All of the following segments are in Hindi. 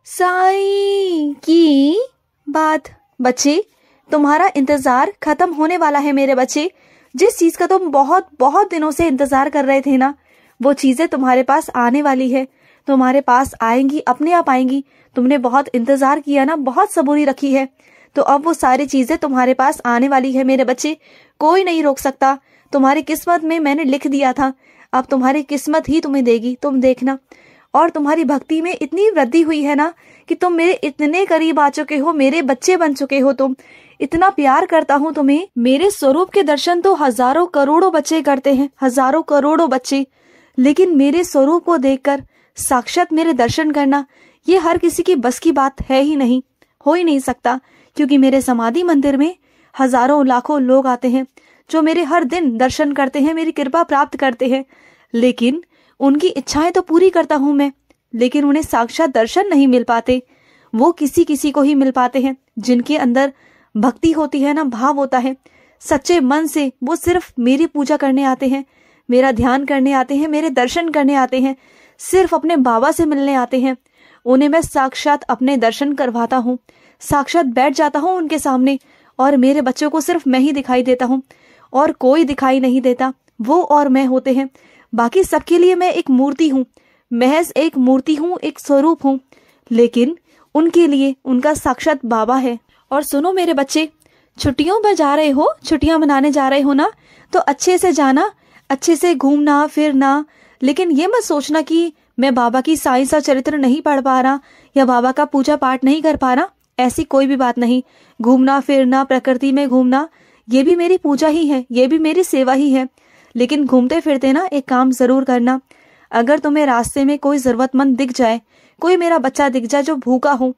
साईं की बात। बच्चे, तुम्हारा इंतजार खत्म होने वाला है मेरे बच्चे। जिस चीज का तुम बहुत बहुत दिनों से इंतजार कर रहे थे ना, वो चीजें तुम्हारे पास आने वाली है। तुम्हारे पास आएंगी, अपने आप आएंगी। तुमने बहुत इंतजार किया ना, बहुत सबूरी रखी है, तो अब वो सारी चीजें तुम्हारे पास आने वाली है मेरे बच्चे। कोई नहीं रोक सकता। तुम्हारी किस्मत में मैंने लिख दिया था, अब तुम्हारी किस्मत ही तुम्हें देगी, तुम देखना। और तुम्हारी भक्ति में इतनी वृद्धि हुई है ना कि तुम मेरे इतने करीब आ चुके हो, मेरे बच्चे बन चुके हो तुम। इतना प्यार करता हूँ तुम्हें। मेरे स्वरूप के दर्शन तो हजारों करोड़ों बच्चे करते हैं, हजारों करोड़ों बच्चे, लेकिन मेरे स्वरूप को देखकर साक्षात मेरे दर्शन करना, ये हर किसी की बस की बात है ही नहीं, हो ही नहीं सकता। क्योंकि मेरे समाधि मंदिर में हजारों लाखों लोग आते हैं जो मेरे हर दिन दर्शन करते हैं, मेरी कृपा प्राप्त करते हैं, लेकिन उनकी इच्छाएं तो पूरी करता हूं मैं, लेकिन उन्हें साक्षात दर्शन नहीं मिल पाते। वो किसी किसी को ही मिल पाते हैं जिनके अंदर भक्ति होती है ना, भाव होता है सच्चे मन से। वो सिर्फ मेरी पूजा करने आते हैं, मेरा ध्यान करने आते हैं, मेरे दर्शन करने आते हैं, सिर्फ अपने बाबा से मिलने आते हैं। उन्हें मैं साक्षात अपने दर्शन करवाता हूँ, साक्षात बैठ जाता हूँ उनके सामने, और मेरे बच्चों को सिर्फ मैं ही दिखाई देता हूँ और कोई दिखाई नहीं देता। वो और मैं होते हैं, बाकी सबके लिए मैं एक मूर्ति हूँ, महज एक मूर्ति हूँ, एक स्वरूप हूँ, लेकिन उनके लिए उनका साक्षात बाबा है। और सुनो मेरे बच्चे, छुट्टियों में जा रहे हो, छुट्टियां मनाने जा रहे हो ना, तो अच्छे से जाना, अच्छे से घूमना फिरना, लेकिन ये मत सोचना कि मैं बाबा की साईं सा चरित्र नहीं पढ़ पा रहा या बाबा का पूजा पाठ नहीं कर पा रहा, ऐसी कोई भी बात नहीं। घूमना फिरना, प्रकृति में घूमना, ये भी मेरी पूजा ही है, ये भी मेरी सेवा ही है। लेकिन घूमते फिरते ना एक काम जरूर करना। अगर तुम्हें रास्ते में कोई जरूरतमंद दिख जाए, कोई मेरा बच्चा दिख जाए जो भूखा हो,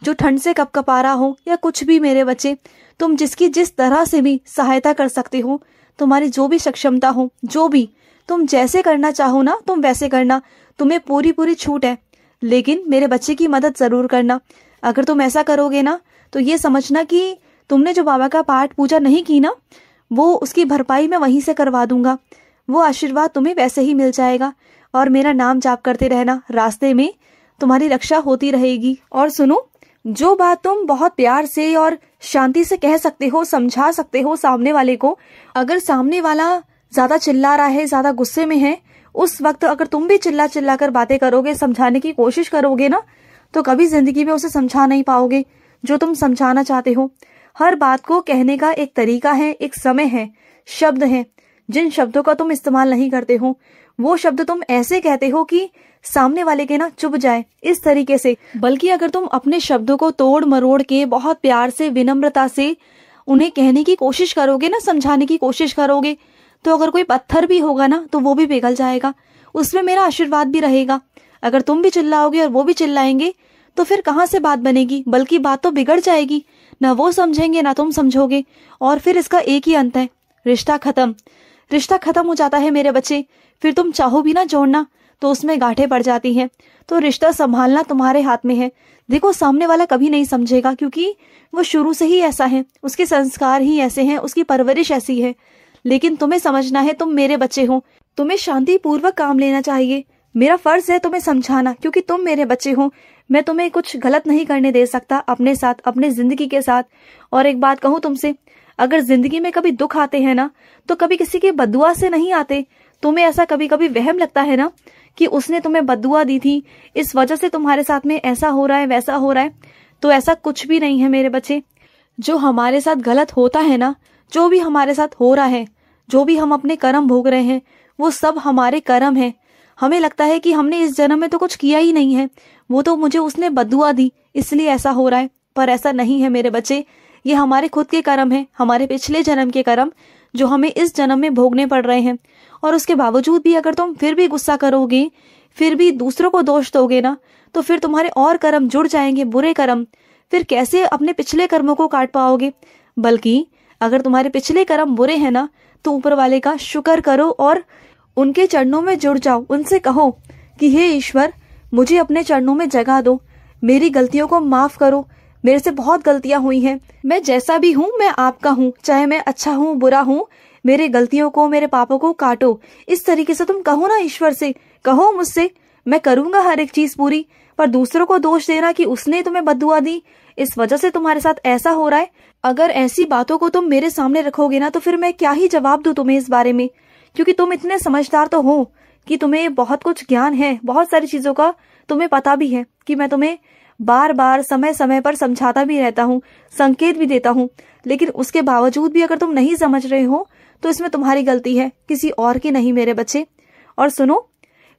जो ठंड से कपकपा रहा हो, या कुछ भी मेरे बच्चे, तुम जिसकी जिस तरह से भी सहायता कर सकते हो, तुम्हारी जो भी सक्षमता हो, जो भी तुम जैसे करना चाहो ना, तुम वैसे करना, तुम्हें पूरी पूरी छूट है। लेकिन मेरे बच्चे की मदद जरूर करना। अगर तुम ऐसा करोगे ना, तो ये समझना कि तुमने जो बाबा का पाठ पूजा नहीं की ना, वो उसकी भरपाई मैं वहीं से करवा दूंगा। वो आशीर्वाद तुम्हें वैसे ही मिल जाएगा। और मेरा नाम जाप करते रहना, रास्ते में तुम्हारी रक्षा होती रहेगी। और सुनो, जो बात तुम बहुत प्यार से और शांति से कह सकते हो, समझा सकते हो सामने वाले को, अगर सामने वाला ज्यादा चिल्ला रहा है, ज्यादा गुस्से में है, उस वक्त अगर तुम भी चिल्ला चिल्ला कर बातें करोगे, समझाने की कोशिश करोगे ना, तो कभी जिंदगी में उसे समझा नहीं पाओगे जो तुम समझाना चाहते हो। हर बात को कहने का एक तरीका है, एक समय है, शब्द है। जिन शब्दों का तुम इस्तेमाल नहीं करते हो, वो शब्द तुम ऐसे कहते हो कि सामने वाले के ना चुभ जाए, इस तरीके से। बल्कि अगर तुम अपने शब्दों को तोड़ मरोड़ के बहुत प्यार से, विनम्रता से उन्हें कहने की कोशिश करोगे ना, समझाने की कोशिश करोगे, तो अगर कोई पत्थर भी होगा ना, तो वो भी पिघल जाएगा, उसमें मेरा आशीर्वाद भी रहेगा। अगर तुम भी चिल्लाओगे और वो भी चिल्लाएंगे, तो फिर कहाँ से बात बनेगी, बल्कि बात तो बिगड़ जाएगी। ना वो समझेंगे ना तुम समझोगे, और फिर इसका एक ही अंत है, रिश्ता खत्म। रिश्ता खत्म हो जाता है मेरे बच्चे। फिर तुम चाहो भी ना जोड़ना, तो उसमें गांठें पड़ जाती हैं। तो रिश्ता संभालना तुम्हारे हाथ में है। देखो, सामने वाला कभी नहीं समझेगा, क्योंकि वो शुरू से ही ऐसा है, उसके संस्कार ही ऐसे हैं, उसकी परवरिश ऐसी है। लेकिन तुम्हें समझना है, तुम मेरे बच्चे हो, तुम्हें शांति पूर्वक काम लेना चाहिए। मेरा फर्ज है तुम्हें समझाना, क्योंकि तुम मेरे बच्चे हो। मैं तुम्हें कुछ गलत नहीं करने दे सकता अपने साथ, अपने जिंदगी के साथ। और एक बात कहूँ तुमसे, अगर जिंदगी में कभी दुख आते हैं ना, तो कभी किसी की बद्दुआ से नहीं आते। तुम्हें ऐसा कभी कभी वहम लगता है ना कि उसने तुम्हें बद्दुआ दी थी, इस वजह से तुम्हारे साथ में ऐसा हो रहा है, वैसा हो रहा है, तो ऐसा कुछ भी नहीं है मेरे बच्चे। जो हमारे साथ गलत होता है ना, जो भी हमारे साथ हो रहा है, जो भी हम अपने कर्म भोग रहे हैं, वो सब हमारे कर्म है। हमें लगता है कि हमने इस जन्म में तो कुछ किया ही नहीं है, वो तो मुझे उसने बद्दुआ दी इसलिए ऐसा हो रहा है, पर ऐसा नहीं है मेरे बच्चे। ये हमारे खुद के कर्म है, हमारे पिछले जन्म के कर्म, जो हमें इस जन्म में भोगने पड़ रहे हैं। और उसके बावजूद भी अगर तुम फिर भी गुस्सा करोगे, फिर भी दूसरों को दोष दोगे ना, तो फिर तुम्हारे और कर्म जुड़ जाएंगे, बुरे कर्म। फिर कैसे अपने पिछले कर्मों को काट पाओगे। बल्कि अगर तुम्हारे पिछले कर्म बुरे हैं ना, तो ऊपर वाले का शुक्र करो और उनके चरणों में जुड़ जाओ। उनसे कहो कि हे ईश्वर, मुझे अपने चरणों में जगह दो, मेरी गलतियों को माफ करो, मेरे से बहुत गलतियां हुई हैं, मैं जैसा भी हूँ मैं आपका हूँ, चाहे मैं अच्छा हूँ बुरा हूँ, मेरे गलतियों को, मेरे पापों को काटो। इस तरीके से तुम कहो ना ईश्वर से, कहो मुझसे, मैं करूंगा हर एक चीज पूरी। पर दूसरों को दोष देना कि उसने तुम्हें बद्दुआ दी, इस वजह से तुम्हारे साथ ऐसा हो रहा है। अगर ऐसी बातों को तुम मेरे सामने रखोगे ना तो फिर मैं क्या ही जवाब दूं तुम्हें इस बारे में, क्योंकि तुम इतने समझदार तो हो कि तुम्हें बहुत कुछ ज्ञान है, बहुत सारी चीजों का तुम्हें पता भी है कि मैं तुम्हें बार बार समय समय पर समझाता भी रहता हूँ, संकेत भी देता हूँ, लेकिन उसके बावजूद भी अगर तुम नहीं समझ रहे हो तो इसमें तुम्हारी गलती है, किसी और की नहीं मेरे बच्चे। और सुनो,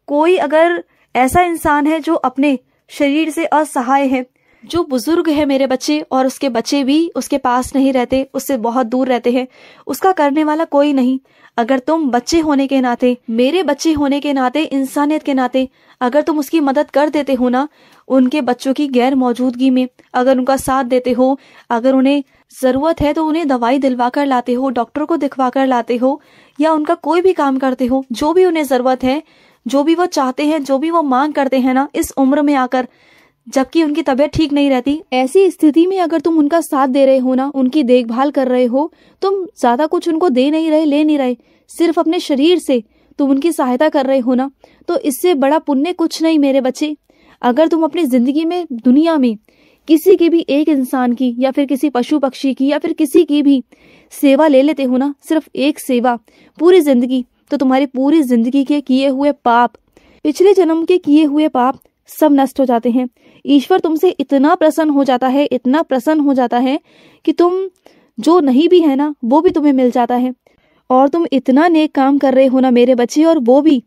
कोई अगर ऐसा इंसान है जो अपने शरीर से असहाय है, जो बुजुर्ग है मेरे बच्चे, और उसके बच्चे भी उसके पास नहीं रहते, उससे बहुत दूर रहते हैं, उसका करने वाला कोई नहीं। अगर तुम बच्चे होने के नाते, मेरे बच्चे होने के नाते, इंसानियत के नाते अगर तुम उसकी मदद कर देते हो ना, उनके बच्चों की गैर मौजूदगी में अगर उनका साथ देते हो, अगर उन्हें जरूरत है तो उन्हें दवाई दिलवा कर लाते हो, डॉक्टर को दिखवा कर लाते हो, या उनका कोई भी काम करते हो, जो भी उन्हें जरूरत है, जो भी वो चाहते हैं, जो भी वो मांग करते हैं ना इस उम्र में आकर, जबकि उनकी तबीयत ठीक नहीं रहती, ऐसी स्थिति में अगर तुम उनका साथ दे रहे हो ना, उनकी देखभाल कर रहे हो, तुम ज्यादा कुछ उनको दे नहीं रहे, ले नहीं रहे, सिर्फ अपने शरीर से तुम उनकी सहायता कर रहे हो ना, तो इससे बड़ा पुण्य कुछ नहीं मेरे बच्चे। अगर तुम अपनी जिंदगी में, दुनिया में किसी की भी एक इंसान की, या फिर किसी पशु पक्षी की, या फिर किसी की भी सेवा ले लेते हो ना, सिर्फ एक सेवा पूरी जिंदगी, तो तुम्हारी पूरी जिंदगी के किए हुए पाप, पिछले जन्म के किए हुए पाप सब नष्ट हो जाते हैं। ईश्वर तुमसे इतना प्रसन्न हो जाता है, इतना प्रसन्न हो जाता है कि तुम जो नहीं भी है ना वो भी तुम्हें मिल जाता है। और तुम इतना नेक काम कर रहे हो ना मेरे बच्चे, और वो भी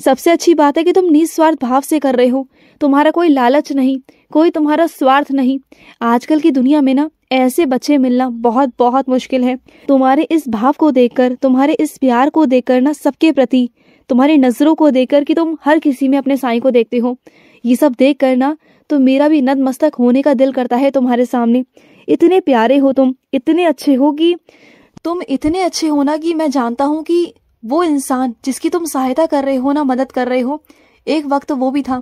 सबसे अच्छी बात है कि तुम निस्वार्थ भाव से कर रहे हो, तुम्हारा कोई लालच नहीं, कोई तुम्हारा स्वार्थ नहीं। आजकल की दुनिया में ना ऐसे बच्चे मिलना बहुत बहुत मुश्किल है। तुम्हारे इस भाव को देखकर, तुम्हारे इस प्यार को देखकर ना, सबके प्रति तुम्हारी नजरों को देखकर कि तुम हर किसी में अपने साईं को देखते हो, ये सब देख कर ना तो मेरा भी नतमस्तक होने का दिल करता है तुम्हारे सामने। इतने प्यारे हो तुम, इतने अच्छे हो कि तुम इतने अच्छे हो ना कि मैं जानता हूँ कि वो इंसान जिसकी तुम सहायता कर रहे हो ना, मदद कर रहे हो, एक वक्त वो भी था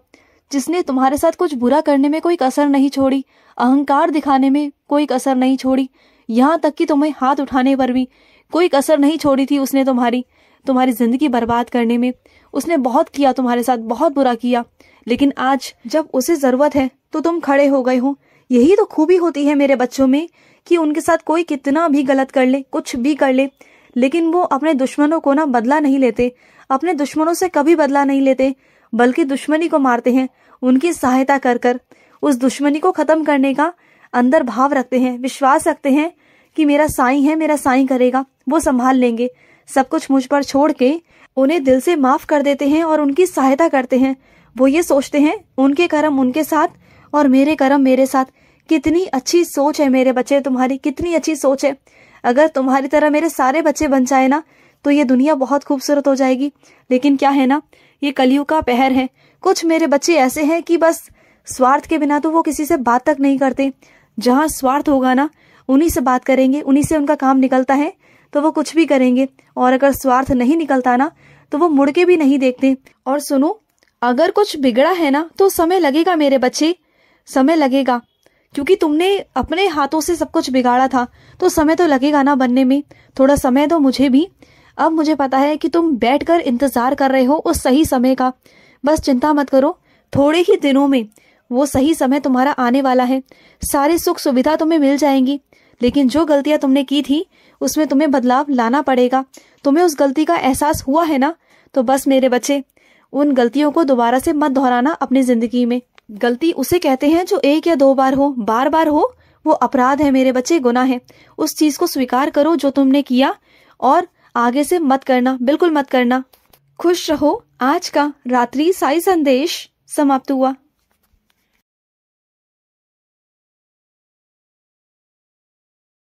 जिसने तुम्हारे साथ कुछ बुरा करने में कोई कसर नहीं छोड़ी, अहंकार दिखाने में कोई कसर नहीं छोड़ी, यहाँ तक कि तुम्हें हाथ उठाने पर भी कोई कसर नहीं छोड़ी थी उसने। तुम्हारी जिंदगी बर्बाद करने में उसने बहुत किया, तुम्हारे साथ बहुत बुरा किया, लेकिन आज जब उसे जरूरत है तो तुम खड़े हो गए हो। यही तो खूबी होती है मेरे बच्चों में कि उनके साथ कोई कितना भी गलत कर ले, कुछ भी कर ले, लेकिन वो अपने दुश्मनों को ना बदला नहीं लेते, अपने दुश्मनों से कभी बदला नहीं लेते, बल्कि दुश्मनी को मारते हैं, उनकी सहायता कर कर उस दुश्मनी को खत्म करने का अंदर भाव रखते हैं, विश्वास रखते हैं कि मेरा साईं है, मेरा साईं करेगा, वो संभाल लेंगे। सब कुछ मुझ पर छोड़ के उन्हें दिल से माफ कर देते हैं और उनकी सहायता करते हैं। वो ये सोचते हैं उनके कर्म उनके साथ और मेरे कर्म मेरे साथ। कितनी अच्छी सोच है मेरे बच्चे तुम्हारी, कितनी अच्छी सोच है। अगर तुम्हारी तरह मेरे सारे बच्चे बन जाए ना तो ये दुनिया बहुत खूबसूरत हो जाएगी। लेकिन क्या है ना, ये कलयुग का पहर है। कुछ मेरे बच्चे ऐसे हैं कि बस स्वार्थ के बिना तो वो किसी से बात तक नहीं करते। जहाँ स्वार्थ होगा ना उन्हीं से बात करेंगे, उन्हीं से उनका काम निकलता है तो वो कुछ भी करेंगे, और अगर स्वार्थ नहीं निकलता ना तो वो मुड़ के भी नहीं देखते। और सुनो, अगर कुछ बिगड़ा है ना तो समय लगेगा मेरे बच्चे, समय लगेगा, क्योंकि तुमने अपने हाथों से सब कुछ बिगाड़ा था तो समय तो लगेगा ना बनने में। थोड़ा समय दो मुझे भी। अब मुझे पता है कि तुम बैठकर इंतजार कर रहे हो उस सही समय का। बस चिंता मत करो, थोड़े ही दिनों में वो सही समय तुम्हारा आने वाला है। सारी सुख सुविधा तुम्हें मिल जाएंगी, लेकिन जो गलतियां तुमने की थी उसमें तुम्हें बदलाव लाना पड़ेगा। तुम्हें उस गलती का एहसास हुआ है ना, तो बस मेरे बच्चे उन गलतियों को दोबारा से मत दोहराना अपनी जिंदगी में। गलती उसे कहते हैं जो एक या दो बार हो, बार बार हो वो अपराध है मेरे बच्चे, गुनाह है। उस चीज को स्वीकार करो जो तुमने किया और आगे से मत करना, बिल्कुल मत करना। खुश रहो। आज का रात्रि साई संदेश समाप्त हुआ।